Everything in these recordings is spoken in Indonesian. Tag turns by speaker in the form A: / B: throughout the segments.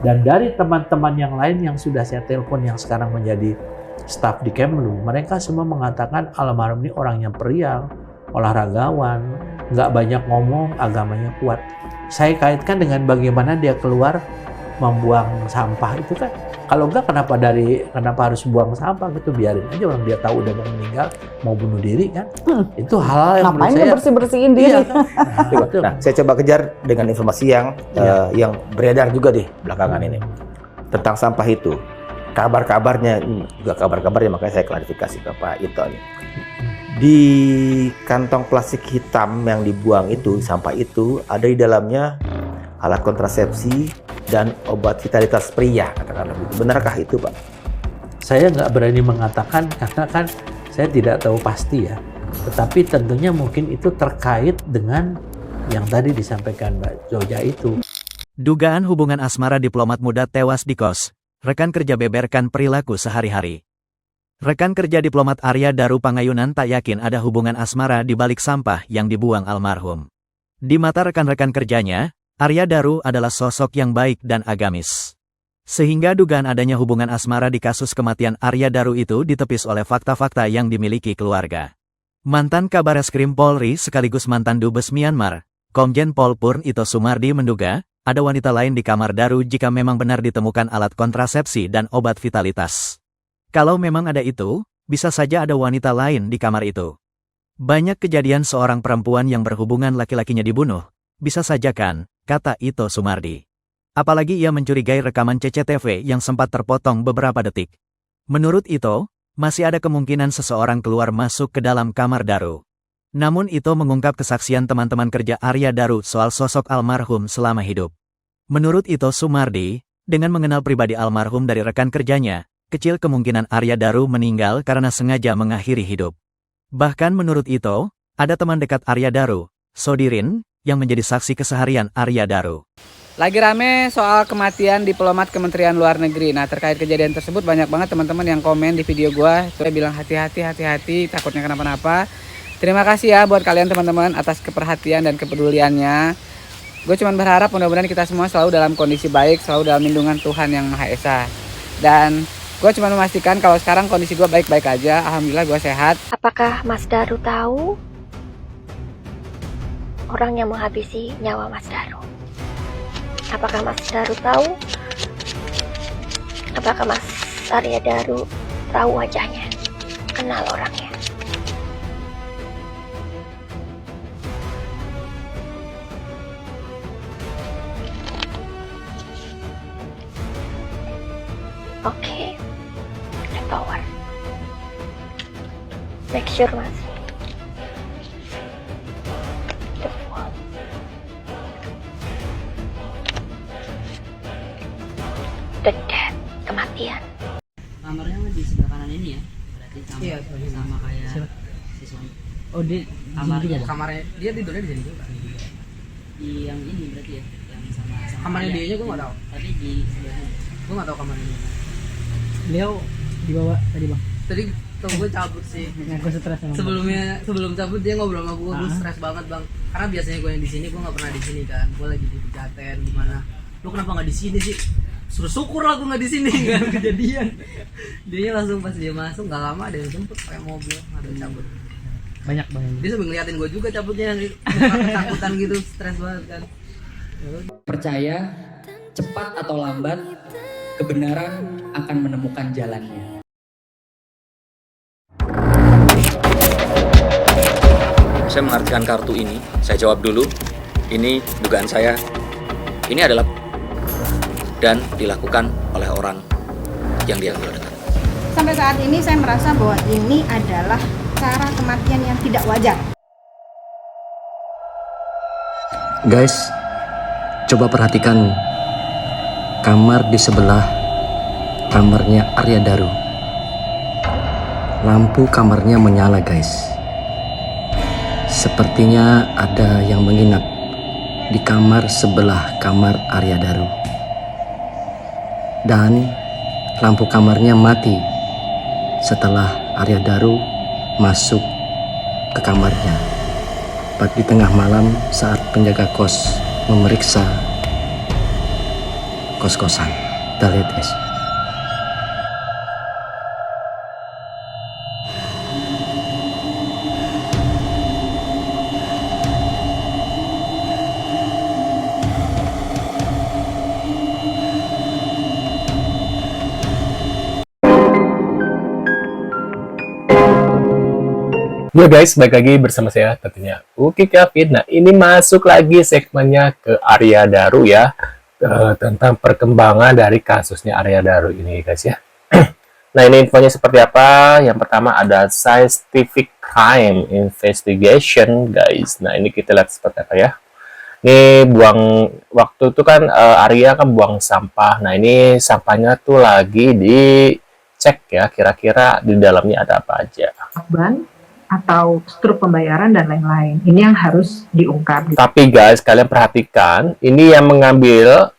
A: Dan dari teman-teman yang lain yang sudah saya telepon yang sekarang menjadi staf di Kemlu, mereka semua mengatakan almarhum ini orang yang periang, olahragawan, nggak banyak ngomong, agamanya kuat. Saya kaitkan dengan bagaimana dia keluar membuang sampah itu kan. Kalau enggak kenapa harus buang sampah gitu, biarin aja orang dia tahu udah mau meninggal, mau bunuh diri kan. Itu hal yang menurut saya
B: bersih-bersihin diri.
A: iya, kan?
C: Nah, saya coba kejar dengan informasi yang beredar juga di belakangan ini tentang sampah itu. Kabar-kabarnya juga kabar-kabarnya, makanya saya klarifikasi ke Pak Ito nih. Di kantong plastik hitam yang dibuang itu, sampah itu ada di dalamnya alat kontrasepsi dan obat vitalitas pria, katakanlah begitu. Benarkah itu, Pak?
A: Saya nggak berani mengatakan karena kan saya tidak tahu pasti ya. Tetapi tentunya mungkin itu terkait dengan yang tadi disampaikan Mbak Zoja itu.
D: Dugaan hubungan asmara diplomat muda tewas di kos. Rekan kerja beberkan perilaku sehari-hari. Rekan kerja diplomat Arya Daru Pangayunan tak yakin ada hubungan asmara di balik sampah yang dibuang almarhum. Di mata rekan-rekan kerjanya, Arya Daru adalah sosok yang baik dan agamis. Sehingga dugaan adanya hubungan asmara di kasus kematian Arya Daru itu ditepis oleh fakta-fakta yang dimiliki keluarga. Mantan Kabareskrim Polri sekaligus mantan Dubes Myanmar, Komjen Pol Purn Ito Sumardi menduga, ada wanita lain di kamar Daru jika memang benar ditemukan alat kontrasepsi dan obat vitalitas. Kalau memang ada itu, bisa saja ada wanita lain di kamar itu. Banyak kejadian seorang perempuan yang berhubungan laki-lakinya dibunuh, bisa saja kan, kata Ito Sumardi. Apalagi ia mencurigai rekaman CCTV yang sempat terpotong beberapa detik. Menurut Ito, masih ada kemungkinan seseorang keluar masuk ke dalam kamar Daru. Namun Ito mengungkap kesaksian teman-teman kerja Arya Daru soal sosok almarhum selama hidup. Menurut Ito Sumardi, dengan mengenal pribadi almarhum dari rekan kerjanya, kecil kemungkinan Arya Daru meninggal karena sengaja mengakhiri hidup. Bahkan menurut Ito, ada teman dekat Arya Daru, Sodirin, yang menjadi saksi keseharian Arya Daru.
B: Lagi rame soal kematian diplomat Kementerian Luar Negeri. Nah, terkait kejadian tersebut banyak banget teman-teman yang komen di video gua. Saya bilang hati-hati, takutnya kenapa-napa. Terima kasih ya buat kalian teman-teman atas keperhatian dan kepeduliannya. Gue cuma berharap mudah-mudahan kita semua selalu dalam kondisi baik, selalu dalam lindungan Tuhan Yang Maha Esa. Dan gue cuma memastikan kalau sekarang kondisi gue baik-baik aja. Alhamdulillah gue sehat.
E: Apakah Mas Daru tahu orang yang menghabisi nyawa Mas Daru? Apakah Mas Daru tahu? Apakah Mas Arya Daru tahu wajahnya? Kenal orangnya? Oke, ada power. Make sure Mas. The wall. The death, kematian.
F: Kamarnya di sebelah kanan ini ya, berarti sama,
B: Iya,
F: sama kayak siswa.
B: Oh, di kamarnya dia tidurnya di sini juga.
F: Di yang ini berarti ya, yang sama
B: Kamarnya
F: Arya.
B: dia gue nggak tahu.
F: Tadi di sebelahnya.
B: Gue nggak tahu kamarnya dia.
G: Beliau dibawa tadi bang.
B: Tadi tuh gue cabut sih.
G: Ngaku stres sama.
B: Sebelum cabut dia ngobrol sama gue stres banget bang. Karena biasanya gue yang di sini, gue nggak pernah di sini kan. Gue lagi di Pejaten gimana. Lu kenapa nggak di sini sih? Suruh syukur lah gue nggak di sini kan kejadian. Dia langsung pas dia masuk nggak lama ada yang jemput pakai mobil, ada cabut.
G: Banyak bang.
B: Dia sambil ngeliatin gue juga cabutnya, ketakutan gitu, stres banget kan.
H: Percaya, cepat atau lambat, kebenaran akan menemukan jalannya.
I: Saya mengartikan kartu ini, saya jawab dulu. Ini dugaan saya, ini adalah dan dilakukan oleh orang yang dia kenal dekat.
J: Sampai saat ini saya merasa bahwa ini adalah cara kematian yang tidak wajar.
K: Guys, coba perhatikan kamar di sebelah kamarnya Arya Daru. Lampu kamarnya menyala, guys. Sepertinya ada yang menginap di kamar sebelah kamar Arya Daru. Dan lampu kamarnya mati setelah Arya Daru masuk ke kamarnya. Tepat di tengah malam saat penjaga kos memeriksa kos-kosan. Kita lihat guys.
L: Ya guys, balik lagi bersama saya tentunya Uki Kevin. Nah, ini masuk lagi segmennya ke Arya Daru ya, tentang perkembangan dari kasusnya Arya Daru ini guys ya. Nah, ini infonya seperti apa? Yang pertama ada Scientific Crime Investigation guys. Nah, ini kita lihat seperti apa ya. Ini buang waktu itu kan Arya kan buang sampah. Nah, ini sampahnya tuh lagi dicek ya, kira-kira di dalamnya ada apa aja.
M: Atau struk pembayaran dan lain-lain. Ini yang harus diungkap.
L: Tapi guys, kalian perhatikan, ini yang mengambil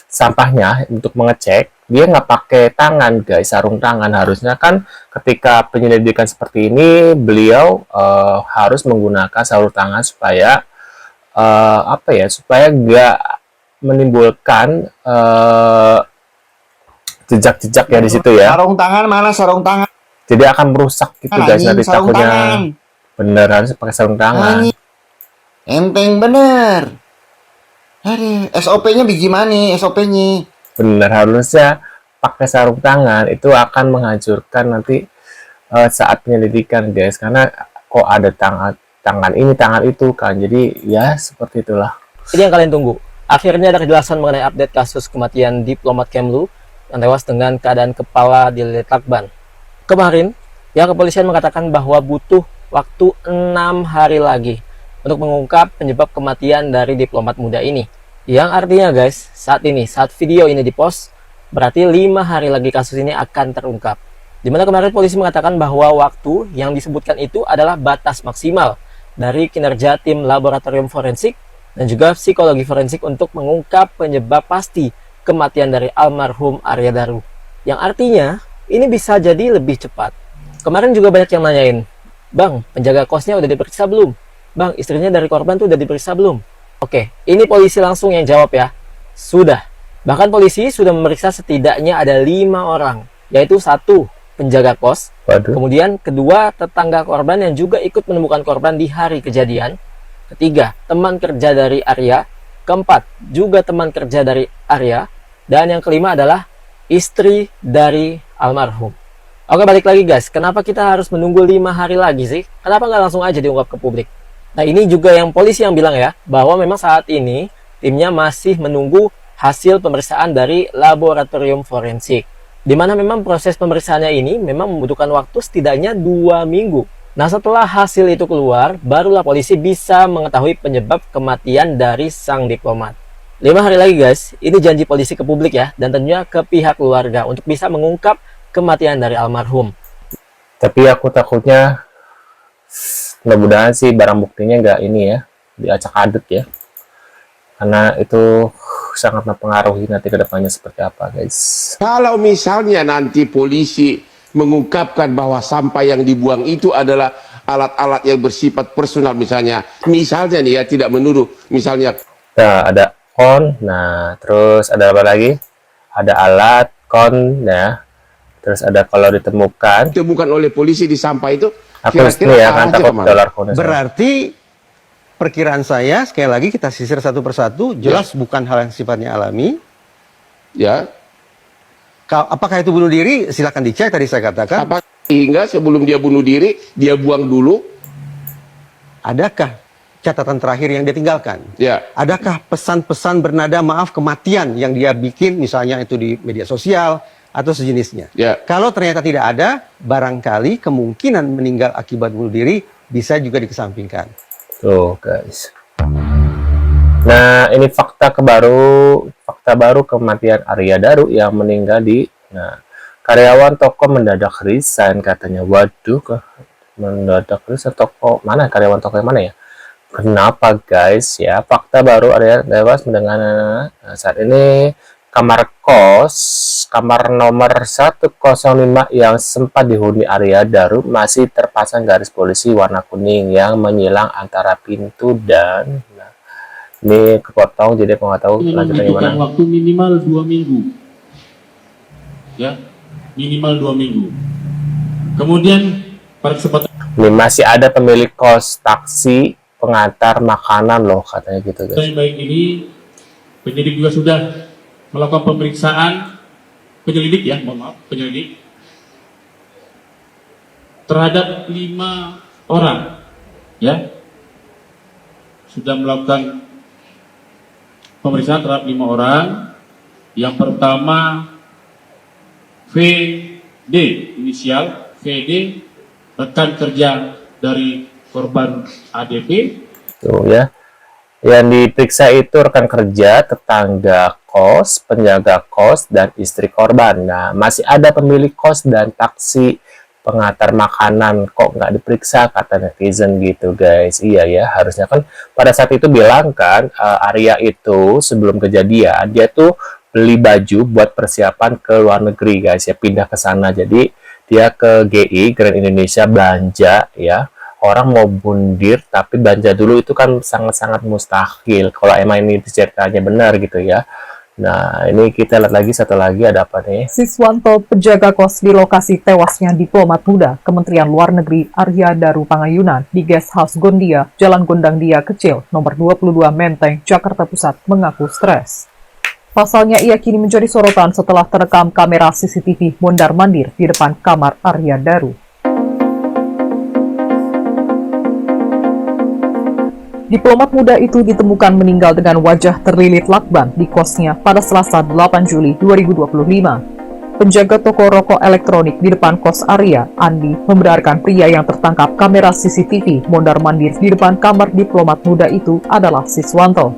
L: sampahnya untuk mengecek, dia nggak pakai tangan guys, sarung tangan. Harusnya kan ketika penyelidikan seperti ini, beliau harus menggunakan sarung tangan supaya apa ya, supaya nggak menimbulkan jejak-jejak ya di situ ya.
C: Sarung tangan mana sarung tangan?
L: Jadi akan merusak gitu guys, nanti takutnya bener harus pakai sarung tangan.
C: Enteng bener. Aduh, SOP-nya bagaimana? SOP-nya
L: bener, harusnya pakai sarung tangan. Itu akan menghancurkan nanti saat penyelidikan guys, karena kok ada tangan ini tangan itu kan. Jadi ya seperti itulah.
N: Jadi yang kalian tunggu, akhirnya ada kejelasan mengenai update kasus kematian diplomat Kemlu yang tewas dengan keadaan kepala diletakban. Kemarin, pihak kepolisian mengatakan bahwa butuh waktu 6 hari lagi untuk mengungkap penyebab kematian dari diplomat muda ini. Yang artinya guys, saat video ini dipost, berarti 5 hari lagi kasus ini akan terungkap. Dimana kemarin polisi mengatakan bahwa waktu yang disebutkan itu adalah batas maksimal dari kinerja tim laboratorium forensik dan juga psikologi forensik untuk mengungkap penyebab pasti kematian dari almarhum Arya Daru. Yang artinya, ini bisa jadi lebih cepat. Kemarin juga banyak yang nanyain, Bang, penjaga kosnya udah diperiksa belum? Bang, istrinya dari korban tuh udah diperiksa belum? Oke, ini polisi langsung yang jawab ya. Sudah. Bahkan polisi sudah memeriksa setidaknya ada 5 orang, yaitu 1 penjaga kos, kemudian 2 tetangga korban yang juga ikut menemukan korban di hari kejadian, 3 teman kerja dari Arya, 4 juga teman kerja dari Arya, dan yang kelima adalah istri dari almarhum. Oke, balik lagi guys, kenapa kita harus menunggu 5 hari lagi sih? Kenapa nggak langsung aja diungkap ke publik? Nah, ini juga yang polisi yang bilang ya, bahwa memang saat ini timnya masih menunggu hasil pemeriksaan dari laboratorium forensik, dimana memang proses pemeriksaannya ini memang membutuhkan waktu setidaknya 2 minggu. Nah, setelah hasil itu keluar, barulah polisi bisa mengetahui penyebab kematian dari sang diplomat. 5 hari lagi guys, ini janji polisi ke publik ya, dan tentunya ke pihak keluarga untuk bisa mengungkap kematian dari almarhum.
L: Tapi aku takutnya, mudah-mudahan sih barang buktinya nggak ini ya, diacak-aduk ya. Karena itu sangat mempengaruhi nanti ke depannya seperti apa guys.
O: Kalau misalnya nanti polisi mengungkapkan bahwa sampah yang dibuang itu adalah alat-alat yang bersifat personal misalnya nih ya, tidak menuduh misalnya.
L: Nah, ada kon, nah terus ada apa lagi? Ada alat kon, ya. Terus ada kalau ditemukan
O: oleh polisi di sampah itu.
L: Kira-kira ya kan takut dolar kon.
P: Berarti perkiraan saya sekali lagi kita sisir satu persatu, jelas bukan hal yang sifatnya alami.
O: Ya.
P: Apakah itu bunuh diri? Silakan dicek, tadi saya katakan.
O: Sehingga sebelum dia bunuh diri, dia buang dulu.
P: Adakah catatan terakhir yang dia tinggalkan?
O: Ya.
P: Adakah pesan-pesan bernada maaf kematian yang dia bikin, misalnya itu di media sosial atau sejenisnya?
O: Ya.
P: Kalau ternyata tidak ada, barangkali kemungkinan meninggal akibat bunuh diri bisa juga dikesampingkan.
L: Tuh guys. Nah, ini fakta baru kematian Arya Daru yang meninggal di. Nah, karyawan toko mendadak resign katanya. Waduh, mendadak resign toko mana? Karyawan toko yang mana ya? Kenapa guys ya? Fakta baru Arya tewas dengan saat ini kamar nomor 105 yang sempat dihuni Arya Daru masih terpasang garis polisi warna kuning yang menyilang antara pintu dan Ini kepotong, jadi aku nggak tahu lanjutannya gimana.
Q: Membutuhkan waktu minimal 2 minggu. Ya, minimal 2 minggu. Kemudian pada kesempatan
L: Ini masih ada pemilik kos taksi pengantar makanan loh, katanya gitu guys.
Q: yang baik ini, penyidik juga sudah melakukan pemeriksaan, penyelidik ya, mohon maaf, penyelidik terhadap 5 orang, ya, sudah melakukan pemeriksaan terhadap 5 orang. Yang pertama VD, inisial VD, rekan kerja dari korban ADP.
L: Tuh ya, yang diperiksa itu rekan kerja, tetangga kos, penjaga kos, dan istri korban. Nah, masih ada pemilik kos dan taksi pengantar makanan, kok nggak diperiksa, kata netizen gitu guys. Iya ya, harusnya kan pada saat itu bilang kan, Arya itu sebelum kejadian dia tuh beli baju buat persiapan ke luar negeri guys ya, pindah ke sana. Jadi dia ke GI Grand Indonesia belanja ya. Orang mau bundir tapi belanja dulu itu kan sangat-sangat mustahil kalau emang ini ceritanya benar gitu ya. Nah, ini kita lihat lagi satu lagi ada apa nih?
R: Siswanto, penjaga kos di lokasi tewasnya diplomat muda Kementerian Luar Negeri Arya Daru Pangayunan di Guest House Gondia, Jalan Gondang Dia Kecil, nomor 22 Menteng, Jakarta Pusat, mengaku stres. Pasalnya ia kini menjadi sorotan setelah terekam kamera CCTV mondar-mandir di depan kamar Arya Daru. Diplomat muda itu ditemukan meninggal dengan wajah terlilit lakban di kosnya pada Selasa 8 Juli 2025. Penjaga toko rokok elektronik di depan kos Arya, Andi, membenarkan pria yang tertangkap kamera CCTV mondar-mandir di depan kamar diplomat muda itu adalah Siswanto.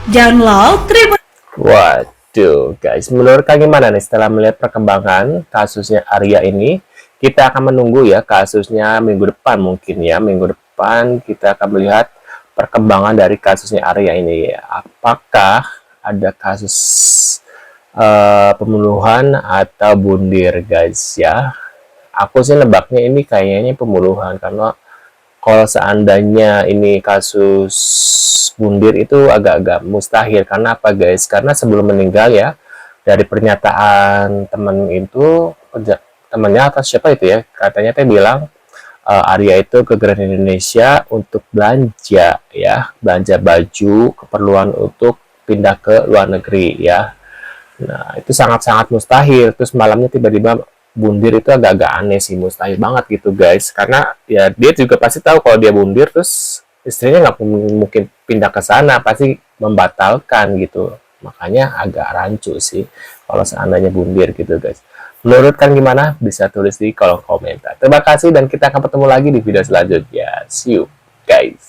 R: Download Tribun.
L: Waduh guys, menurut kalian gimana nih setelah melihat perkembangan kasusnya Arya ini? Kita akan menunggu ya kasusnya minggu depan mungkin ya. Minggu depan kita akan melihat perkembangan dari kasusnya Arya ini. Apakah ada kasus pembunuhan atau bundir guys ya? Aku sih nebaknya ini kayaknya pembunuhan, karena kalau seandainya ini kasus bundir itu agak-agak mustahil. Karena apa guys? Karena sebelum meninggal ya, dari pernyataan teman itu, temannya atau siapa itu ya, katanya teh bilang Arya itu ke Grand Indonesia untuk belanja ya, belanja baju keperluan untuk pindah ke luar negeri ya. Nah, itu sangat-sangat mustahil. Terus malamnya tiba-tiba bundir, itu agak-agak aneh sih, mustahil banget gitu guys. Karena ya dia juga pasti tahu kalau dia bundir terus istrinya nggak mungkin pindah ke sana, pasti membatalkan gitu. Makanya agak rancu sih kalau seandainya bundir gitu guys. Menurut kalian gimana? Bisa tulis di kolom komentar. Terima kasih dan kita akan bertemu lagi di video selanjutnya. See you guys.